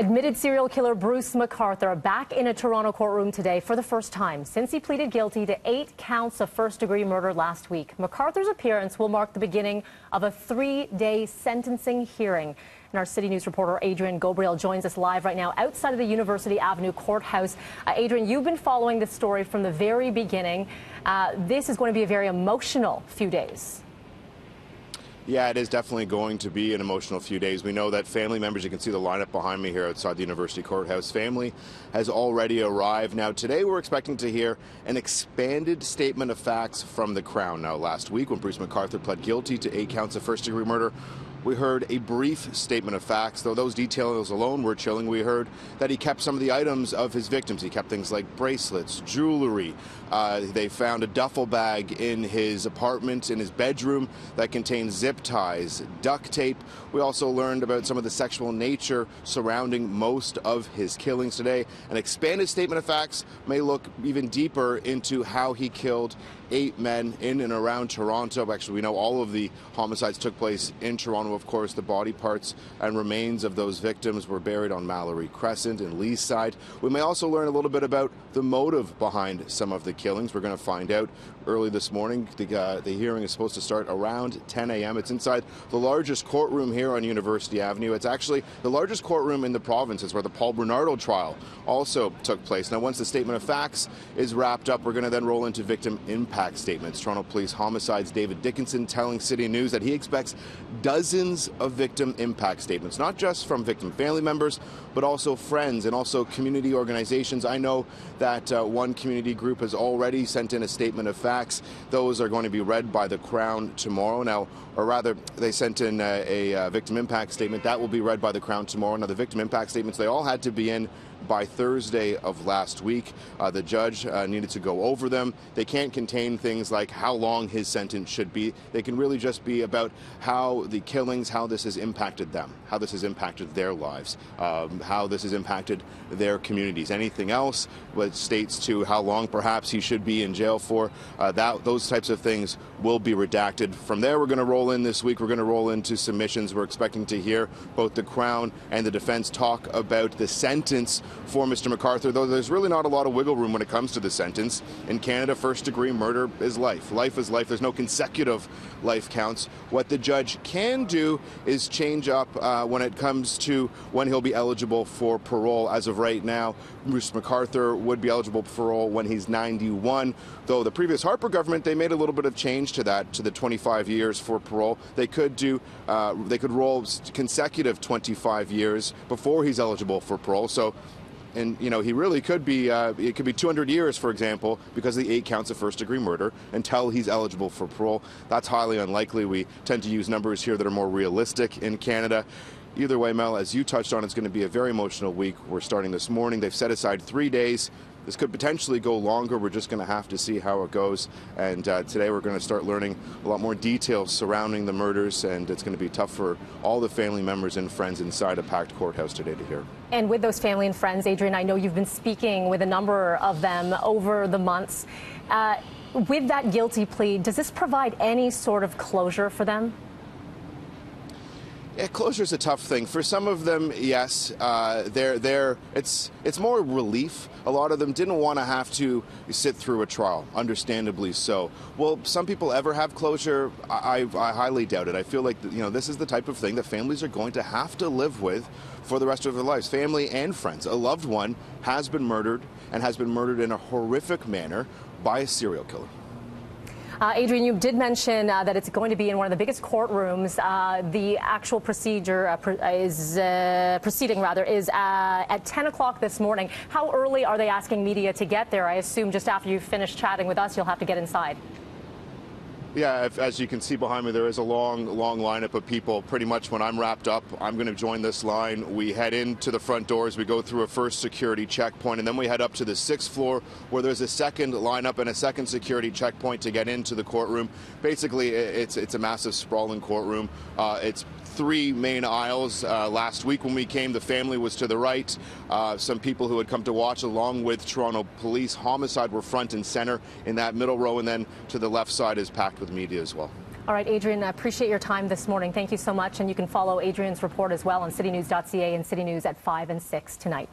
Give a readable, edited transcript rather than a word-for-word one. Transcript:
Admitted serial killer Bruce McArthur back in a Toronto courtroom today for the first time since he pleaded guilty to 8 counts of first-degree murder last week. McArthur's appearance will mark the beginning of a 3-day sentencing hearing. And our CityNews reporter Adrian Ghobrial joins us live right now outside of the University Avenue courthouse. Adrian, you've been following this story from the very beginning. This is going to be a very emotional few days. Yeah, it is definitely going to be an emotional few days. We know that family members, you can see the lineup behind me here outside the University Courthouse, family has already arrived. Now, today we're expecting to hear an expanded statement of facts from the Crown. Now, last week when Bruce McArthur pled guilty to 8 counts of first-degree murder, we heard a brief statement of facts, though those details alone were chilling. We heard that he kept some of the items of his victims. He kept things like bracelets, jewelry. They found a duffel bag in his apartment, in his bedroom, that contained zip ties, duct tape. We also learned about some of the sexual nature surrounding most of his killings today. An expanded statement of facts may look even deeper into how he killed 8 men in and around Toronto. Actually, we know all of the homicides took place in Toronto. Of course, the body parts and remains of those victims were buried on Mallory Crescent and Leaside. We may also learn a little bit about the motive behind some of the killings. We're going to find out early this morning. The hearing is supposed to start around 10 a.m. It's inside the largest courtroom here on University Avenue. It's actually the largest courtroom in the province. It's where the Paul Bernardo trial also took place. Now, once the statement of facts is wrapped up, we're going to then roll into victim impact statements. Toronto Police Homicides David Dickinson telling CityNews that he expects dozens of victim impact statements, not just from victim family members, but also friends and also community organizations. I know that one community group has already sent in a statement of facts. Those are going to be read by the Crown tomorrow. Now, or rather, they sent in a victim impact statement that will be read by the Crown tomorrow. Now, the victim impact statements, they all had to be in by Thursday of last week. The judge needed to go over them. They can't contain things like how long his sentence should be. They can really just be about how the killings, how this has impacted them, how this has impacted their lives, how this has impacted their communities. Anything else which states to how long perhaps he should be in jail for, those types of things will be redacted. From there, we're going to roll in this week. We're going to roll into submissions. We're expecting to hear both the Crown and the defense talk about the sentence for Mr. McArthur, though there's really not a lot of wiggle room when it comes to the sentence. In Canada, first-degree murder is life. Life is life. There's no consecutive life counts. What the judge can do is change up when it comes to when he'll be eligible for parole. As of right now, Bruce McArthur would be eligible for parole when he's 91, though the previous Harper government, they made a little bit of change to that, to the 25 years for parole. They could roll consecutive 25 years before he's eligible for parole. So, and, you know, he really could be, it could be 200 years, for example, because of the 8 counts of first-degree murder until he's eligible for parole. That's highly unlikely. We tend to use numbers here that are more realistic in Canada. Either way, Mel, as you touched on, it's going to be a very emotional week. We're starting this morning. They've set aside 3 days. This could potentially go longer. We're just going to have to see how it goes. And today we're going to start learning a lot more details surrounding the murders, and it's going to be tough for all the family members and friends inside a packed courthouse today to hear. And with those family and friends, Adrian, I know you've been speaking with a number of them over the months. With that guilty plea, does this provide any sort of closure for them? Yeah, closure is a tough thing. For some of them, yes, it's more relief. A lot of them didn't want to have to sit through a trial, understandably so. Will some people ever have closure? I highly doubt it. I feel like, you know, this is the type of thing that families are going to have to live with for the rest of their lives. Family and friends. A loved one has been murdered, and has been murdered in a horrific manner by a serial killer. Adrian, you did mention that it's going to be in one of the biggest courtrooms. The actual proceeding is at 10 o'clock this morning. How early are they asking media to get there? I assume just after you finish chatting with us, you'll have to get inside. Yeah, as you can see behind me, there is a long lineup of people. Pretty much when I'm wrapped up, I'm going to join this line. We head into the front doors. We go through a first security checkpoint, and then we head up to the 6th floor where there's a second lineup and a second security checkpoint to get into the courtroom. Basically, it's a massive sprawling courtroom. It's 3 main aisles. Last week when we came, the family was to the right. Some people who had come to watch along with Toronto Police Homicide were front and center in that middle row, and then to the left side is packed with media as well. All right, Adrian, I appreciate your time this morning. Thank you so much. And you can follow Adrian's report as well on citynews.ca and City News at 5 and 6 tonight.